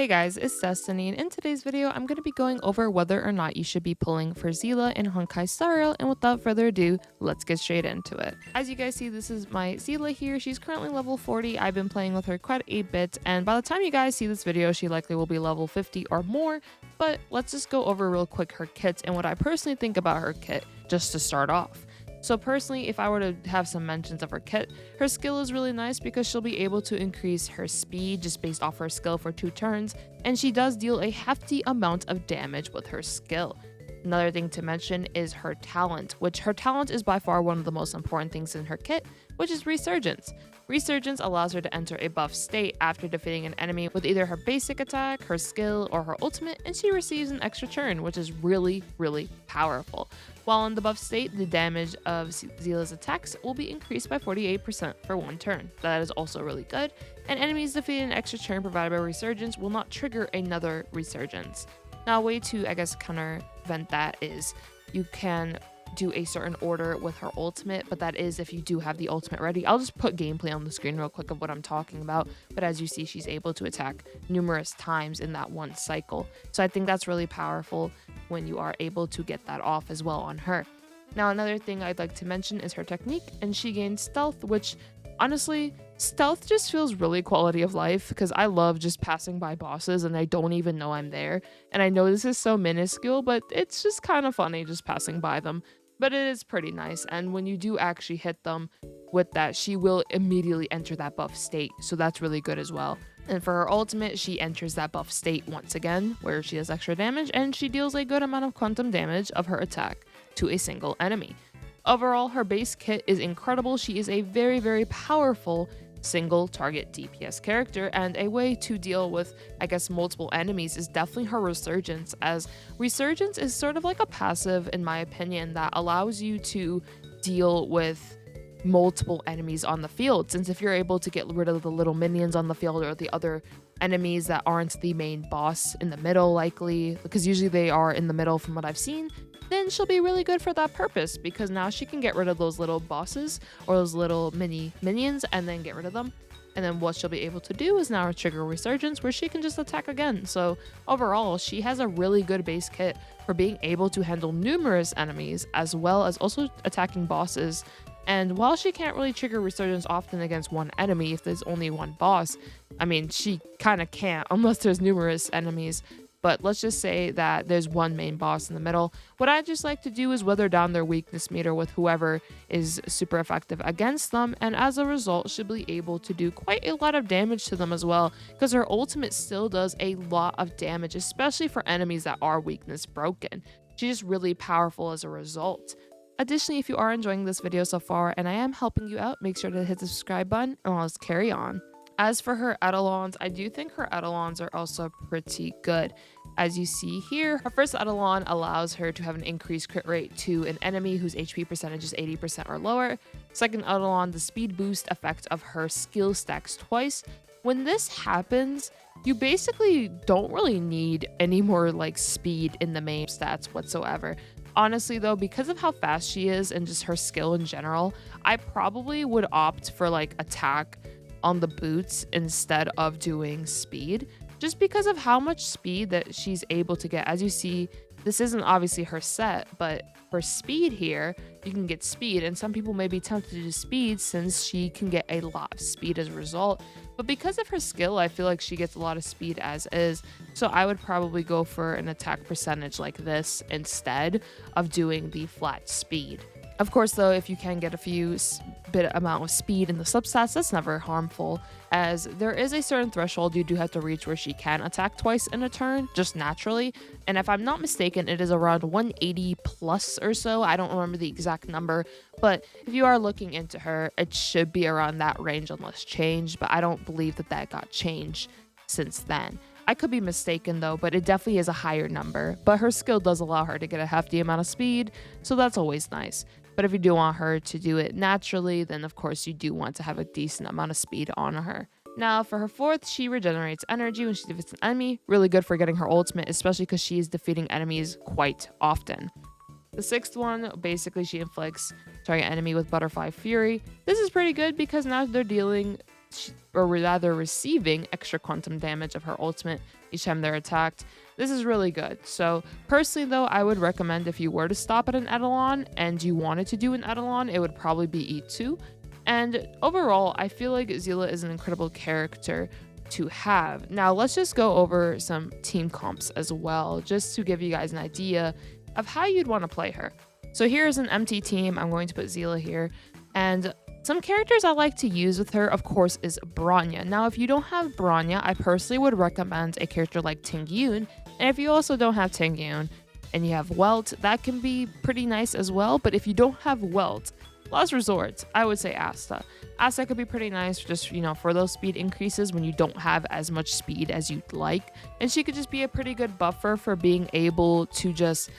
Hey guys, it's Destiny, and in today's video, I'm going to be going over whether or not you should be pulling for Seele in Honkai Star Rail, and without further ado, let's get straight into it. As you guys see, this is my Seele here. She's currently level 40. I've been playing with her quite a bit, and by the time you guys see this video, she likely will be level 50 or more, but let's just go over real quick her kit and what I personally think about her kit, just to start off. So personally, if I were to have some mentions of her kit, her skill is really nice because she'll be able to increase her speed just based off her skill for 2 turns, and she does deal a hefty amount of damage with her skill. Another thing to mention is her talent, which her talent is by far one of the most important things in her kit, which is Resurgence. Resurgence allows her to enter a buff state after defeating an enemy with either her basic attack, her skill, or her ultimate, and she receives an extra turn, which is really powerful. While in the buff state, the damage of Seele's attacks will be increased by 48% for 1 turn. That is also really good, and enemies defeated an extra turn provided by Resurgence will not trigger another Resurgence. Now, a way to, countervent that is you can do a certain order with her ultimate, but that is if you do have the ultimate ready. I'll just put gameplay on the screen real quick of what I'm talking about, but as you see, she's able to attack numerous times in that one cycle. So I think that's really powerful when you are able to get that off as well on her. Now, another thing I'd like to mention is her technique, and she gains stealth, which honestly, stealth just feels really quality of life because I love just passing by bosses and I don't even know I'm there. And I know this is so minuscule, but it's just kind of funny just passing by them. But it is pretty nice, and when you do actually hit them with that, she will immediately enter that buff state, so that's really good as well. And for her ultimate, she enters that buff state once again, where she does extra damage, and she deals a good amount of quantum damage of her attack to a single enemy. Overall, her base kit is incredible. She is a very powerful single target DPS character, and a way to deal with, multiple enemies is definitely her Resurgence, as Resurgence is sort of like a passive, in my opinion, that allows you to deal with multiple enemies on the field, since if you're able to get rid of the little minions on the field or the other enemies that aren't the main boss in the middle, likely, because usually they are in the middle from what I've seen, then she'll be really good for that purpose, because now she can get rid of those little bosses or those little minions and then get rid of them. And then what she'll be able to do is now trigger Resurgence, where she can just attack again. So overall, she has a really good base kit for being able to handle numerous enemies as well as also attacking bosses. And while she can't really trigger Resurgence often against one enemy if there's only one boss, I mean, she kind of can't unless there's numerous enemies. But let's just say that there's one main boss in the middle. What I just like to do is weather down their weakness meter with whoever is super effective against them, and as a result, she'll be able to do quite a lot of damage to them as well, because her ultimate still does a lot of damage, especially for enemies that are weakness broken. She's just really powerful as a result. Additionally, if you are enjoying this video so far and I am helping you out, make sure to hit the subscribe button and let's carry on. As for her eidolons, I do think her eidolons are also pretty good. As you see here, her first eidolon allows her to have an increased crit rate to an enemy whose HP percentage is 80% or lower. Second eidolon, the speed boost effect of her skill stacks twice. When this happens, you basically don't really need any more speed in the main stats whatsoever. Honestly though, because of how fast she is and just her skill in general, I probably would opt for attack on the boots instead of doing speed, just because of how much speed that she's able to get. As you see, this isn't obviously her set, but for speed here, you can get speed, and some people may be tempted to do speed since she can get a lot of speed as a result. But because of her skill, I feel like she gets a lot of speed as is, so I would probably go for an attack percentage like this instead of doing the flat speed. Of course, though, if you can get a few bit amount of speed in the substats, that's never harmful, as there is a certain threshold you do have to reach where she can attack twice in a turn, just naturally. And if I'm not mistaken, it is around 180 plus or so. I don't remember the exact number, but if you are looking into her, it should be around that range unless changed, but I don't believe that got changed since then. I could be mistaken though, but it definitely is a higher number, but her skill does allow her to get a hefty amount of speed, so that's always nice. But if you do want her to do it naturally, then of course you do want to have a decent amount of speed on her. Now for her fourth, she regenerates energy when she defeats an enemy, really good for getting her ultimate, especially because she is defeating enemies quite often. The sixth one, basically she inflicts target enemy with Butterfly Fury. This is pretty good because now they're dealing or rather receiving extra quantum damage of her ultimate, each time they're attacked. This is really good. So personally though, I would recommend if you were to stop at an eidolon and you wanted to do an eidolon, it would probably be E2. And overall, I feel like Seele is an incredible character to have. Now let's just go over some team comps as well, just to give you guys an idea of how you'd want to play her. So here's an empty team. I'm going to put Seele here. And some characters I like to use with her, of course, is Bronya. Now, if you don't have Bronya, I personally would recommend a character like Yuan. And if you also don't have Yuan and you have Welt, that can be pretty nice as well. But if you don't have Welt, last resort, I would say Asta. Asta could be pretty nice just, for those speed increases when you don't have as much speed as you'd like. And she could just be a pretty good buffer for being able to just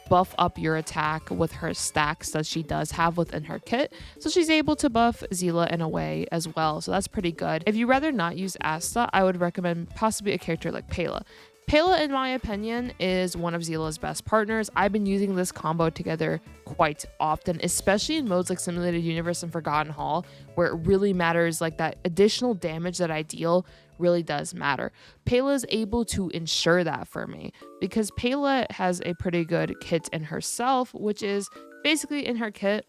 buff up your attack with her stacks that she does have within her kit. So she's able to buff Seele in a way as well. So that's pretty good. If you'd rather not use Asta, I would recommend possibly a character like Pela. Pela, in my opinion, is one of Seele's best partners. I've been using this combo together quite often, especially in modes like Simulated Universe and Forgotten Hall, where it really matters, like that additional damage that I deal really does matter. Pela is able to ensure that for me because Pela has a pretty good kit in herself, which is basically in her kit,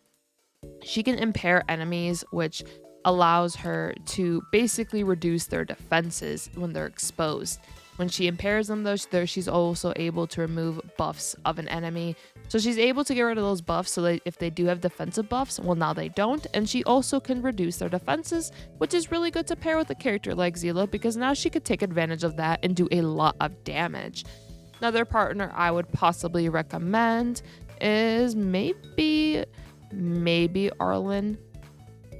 she can impair enemies, which allows her to basically reduce their defenses when they're exposed. When she impairs them though, she's also able to remove buffs of an enemy. So she's able to get rid of those buffs so that if they do have defensive buffs, well now they don't. And she also can reduce their defenses, which is really good to pair with a character like Seele because now she could take advantage of that and do a lot of damage. Another partner I would possibly recommend is maybe Arlen.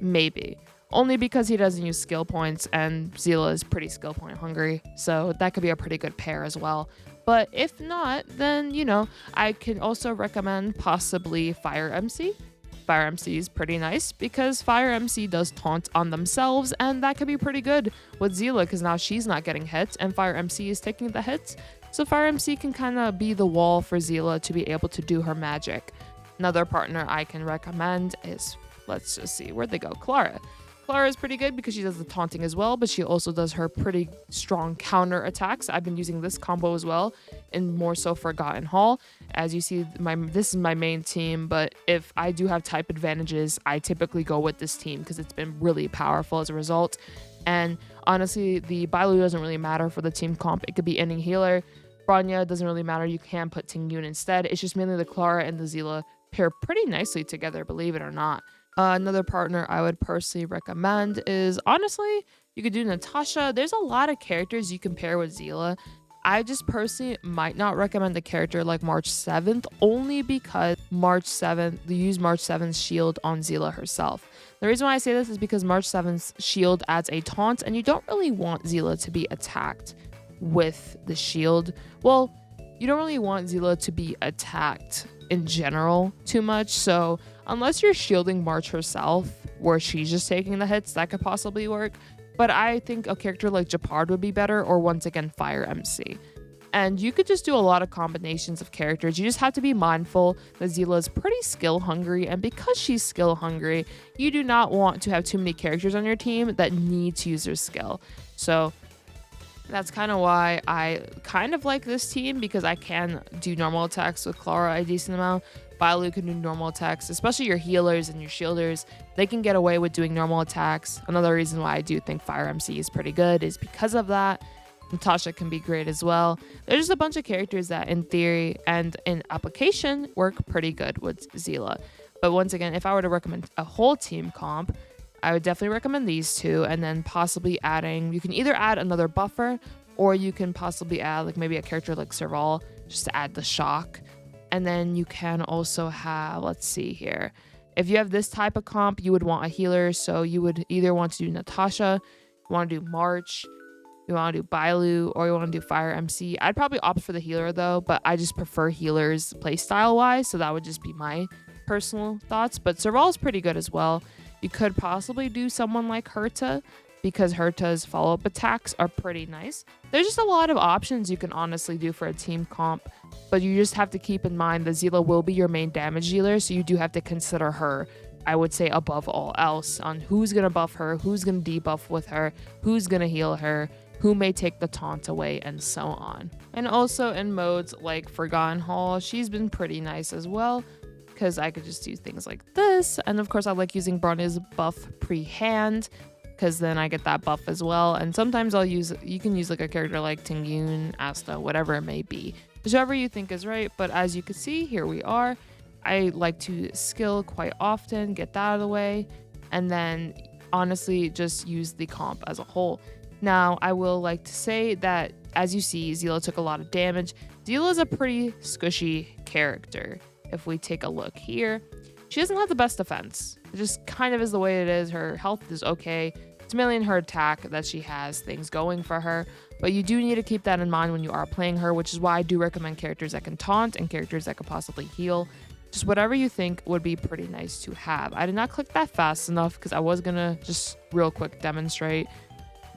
Maybe. Only because he doesn't use skill points and Seele is pretty skill point hungry. So that could be a pretty good pair as well. But if not, then, I can also recommend possibly Fire MC. Fire MC is pretty nice because Fire MC does taunt on themselves and that could be pretty good with Seele because now she's not getting hit and Fire MC is taking the hits. So Fire MC can kind of be the wall for Seele to be able to do her magic. Another partner I can recommend is, let's just see, where'd they go? Clara. Clara is pretty good because she does the taunting as well, but she also does her pretty strong counter attacks. I've been using this combo as well, and more so Forgotten Hall. As you see, this is my main team, but if I do have type advantages, I typically go with this team because it's been really powerful as a result. And honestly, the Bailu doesn't really matter for the team comp. It could be any healer. Bronya doesn't really matter. You can put Tingyun instead. It's just mainly the Clara and the Seele pair pretty nicely together, believe it or not. Another partner I would personally recommend is, honestly, you could do Natasha. There's a lot of characters you can pair with Seele. I just personally might not recommend a character like March 7th, only because March 7th, they use March 7th's shield on Seele herself. The reason why I say this is because March 7th's shield adds a taunt, and you don't really want Seele to be attacked with the shield. Well, you don't really want Seele to be attacked in general too much, so unless you're shielding March herself, where she's just taking the hits, that could possibly work. But I think a character like Japard would be better, or once again, Fire MC. And you could just do a lot of combinations of characters. You just have to be mindful that Seele is pretty skill hungry, and because she's skill hungry, you do not want to have too many characters on your team that need to use their skill. So that's kind of why I kind of like this team, because I can do normal attacks with Clara a decent amount. Bailu can do normal attacks, especially your healers and your shielders. They can get away with doing normal attacks. Another reason why I do think Fire MC is pretty good is because of that. Natasha can be great as well. There's just a bunch of characters that in theory and in application work pretty good with Seele. But once again, if I were to recommend a whole team comp, I would definitely recommend these two, and then possibly adding, you can either add another buffer, or you can possibly add like maybe a character like Serval just to add the shock. And then you can also have, let's see here, if you have this type of comp, you would want a healer. So you would either want to do Natasha, you want to do March, you want to do Bailu, or you want to do Fire MC. I'd probably opt for the healer though, but I just prefer healers playstyle wise. So that would just be my personal thoughts. But Serval is pretty good as well. You could possibly do someone like Herta, because Herta's follow-up attacks are pretty nice. There's just a lot of options you can honestly do for a team comp, but you just have to keep in mind that Seele will be your main damage dealer, so you do have to consider her, I would say, above all else on who's going to buff her, who's going to debuff with her, who's going to heal her, who may take the taunt away, and so on. And also in modes like Forgotten Hall, she's been pretty nice as well, because I could just do things like this. And of course I like using Bronya's buff pre-hand, because then I get that buff as well. And sometimes you can use like a character like Tingyun, Asta, whatever it may be, whichever you think is right. But as you can see, here we are. I like to skill quite often, get that out of the way, and then honestly just use the comp as a whole. Now I will like to say that as you see, Seele took a lot of damage. Seele is a pretty squishy character. If we take a look here, she doesn't have the best defense. It just kind of is the way it is. Her health is okay. It's mainly in her attack that she has things going for her, but you do need to keep that in mind when you are playing her, which is why I do recommend characters that can taunt and characters that could possibly heal. Just whatever you think would be pretty nice to have. I did not click that fast enough because I was gonna just real quick demonstrate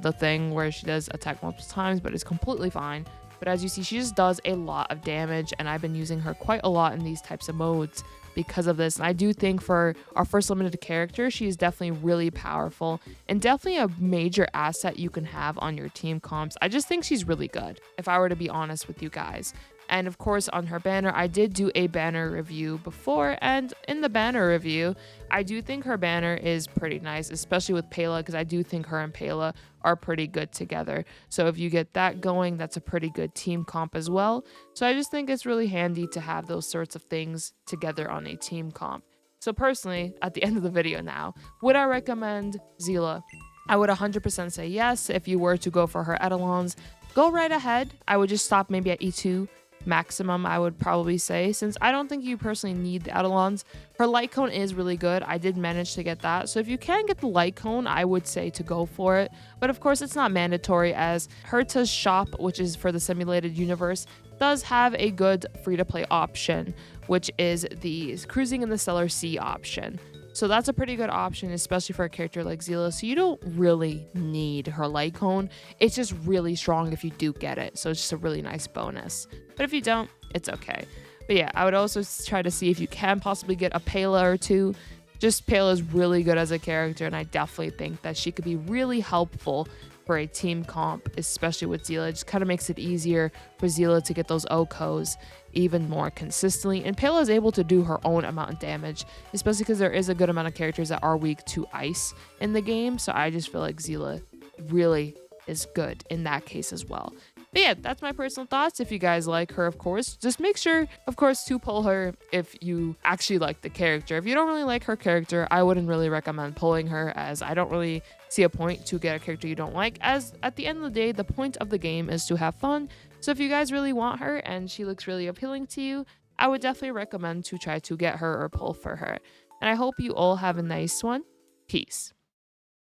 the thing where she does attack multiple times, but it's completely fine. But as you see, she just does a lot of damage, and I've been using her quite a lot in these types of modes because of this. And I do think for our first limited character, she is definitely really powerful and definitely a major asset you can have on your team comps. I just think she's really good, if I were to be honest with you guys. And of course, on her banner, I did do a banner review before, and in the banner review, I do think her banner is pretty nice, especially with Pela, because I do think her and Pela are pretty good together. So if you get that going, that's a pretty good team comp as well. So I just think it's really handy to have those sorts of things together on a team comp. So personally, at the end of the video now, would I recommend Seele? I would 100% say yes. If you were to go for her eidolons, go right ahead. I would just stop maybe at E2 maximum, I would probably say, since I don't think you personally need the eidolons. Her light cone is really good. I did manage to get that, so if you can get the light cone, I would say to go for it. But of course, it's not mandatory, as Herta's shop, which is for the simulated universe, does have a good free-to-play option, which is the cruising in the Stellar Sea option. So that's a pretty good option, especially for a character like Seele. So you don't really need her light cone. It's just really strong if you do get it. So it's just a really nice bonus. But if you don't, it's okay. But yeah, I would also try to see if you can possibly get a Pela or two. Just Pela is really good as a character, and I definitely think that she could be really helpful for a team comp, especially with Seele. It just kind of makes it easier for Seele to get those OKOs even more consistently. And Pela is able to do her own amount of damage, especially because there is a good amount of characters that are weak to ice in the game. So I just feel like Seele really is good in that case as well. But yeah, that's my personal thoughts. If you guys like her, of course, just make sure, of course, to pull her if you actually like the character. If you don't really like her character, I wouldn't really recommend pulling her, as I don't really see a point to get a character you don't like, as at the end of the day, the point of the game is to have fun. So if you guys really want her and she looks really appealing to you, I would definitely recommend to try to get her or pull for her. And I hope you all have a nice one. Peace.